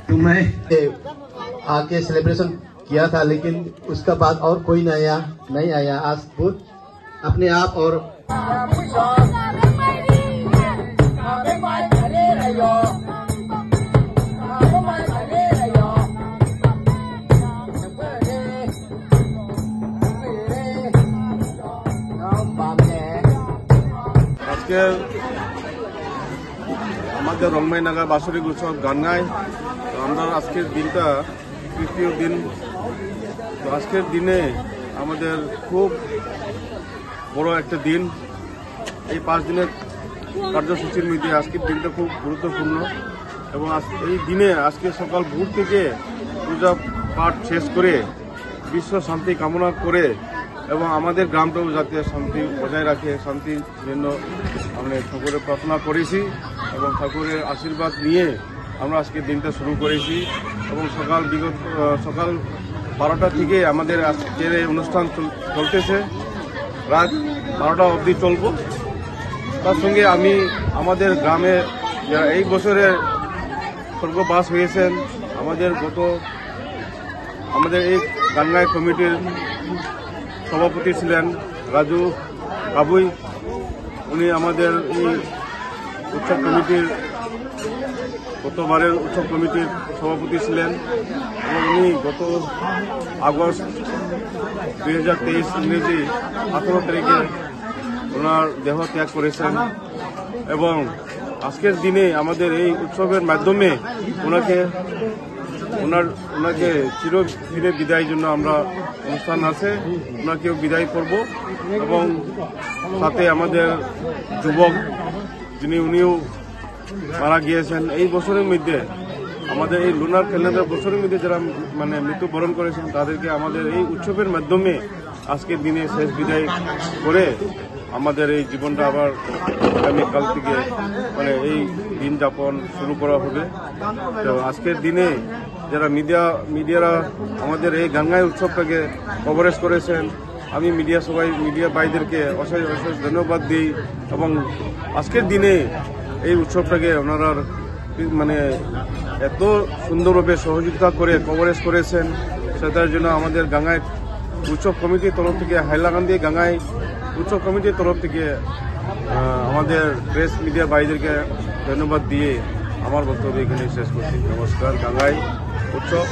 तो मैं आके सेलिब्रेशन किया था, लेकिन उसका बाद और कोई नहीं आया। आज बहुत अपने आप और আমাদের রংমাই নাগা বাৎসরিক উৎসব গাঙ্গাই। আমরা আজকের দিনটা তৃতীয় দিন। তো আজকের দিনে আমাদের খুব বড় একটা দিন। এই 5 দিনের কার্যসূচির মধ্যে আজকের দিনটা খুব গুরুত্বপূর্ণ এবং এই দিনে আজকে সকাল ভোর থেকে পূজা পাঠ শেষ করে বিশ্ব শান্তি কামনা করে এবং আমাদের গ্রামটাও যাতে শান্তি বজায় রাখে, শান্তির জন্য আমরা ঠাকুরের প্রার্থনা করেছি এবং ঠাকুরের আশীর্বাদ নিয়ে আমরা আজকের দিনটা শুরু করেছি। এবং সকাল 12টা থেকে আমাদের আজকের এই অনুষ্ঠান চলতেছে, রাত 12টা অবধি চলব। তার সঙ্গে আমি আমাদের গ্রামে যারা এই বছরে স্বর্গবাস হয়েছেন, আমাদের এই গাঙ্গাই কমিটির সভাপতি ছিলেন রাজু কাবুই। উনি আমাদের এই উৎসব কমিটির গতবারের উৎসব কমিটির সভাপতি ছিলেন এবং উনি গত আগস্ট 2023 ইংরেজি 18 তারিখে ওনার দেহ ত্যাগ করেছেন। এবং আজকের দিনে আমাদের এই উৎসবের মাধ্যমে ওনাকে চিরদিনের বিদায়ের জন্য আমরা অনুষ্ঠান আছে, ওনাকেও বিদায় করব। এবং সাথে আমাদের যুবক উনিও মারা গিয়েছেন। এই বছরের মধ্যে আমাদের এই লুনার ক্যালেন্ডার বছরের মধ্যে যারা মৃত্যুবরণ করেছেন তাদেরকে আমাদের এই উৎসবের মাধ্যমে আজকের দিনে শেষ বিদায় করে আমাদের এই জীবনটা আবার আগামীকাল থেকে এই দিন যাপন শুরু করা হবে। তো আজকের দিনে যারা মিডিয়ারা আমাদের এই গাঙ্গাই উৎসবটাকে কভারেজ করেছেন, আমি মিডিয়া ভাইদেরকে অশেষ ধন্যবাদ দিই। এবং আজকের দিনে এই উৎসবটাকে ওনারা এত সুন্দরভাবে সহযোগিতা করে কভারেজ করেছেন, সেটার জন্য আমাদের গাঙ্গাই উৎসব কমিটির তরফ থেকে, হাইলাকান্দি গাঙ্গাই উৎসব কমিটির তরফ থেকে আমাদের প্রেস মিডিয়া ভাইদেরকে ধন্যবাদ দিয়ে আমার বক্তব্য এখানে শেষ করছি। নমস্কার। গাঙ্গাই উৎসব।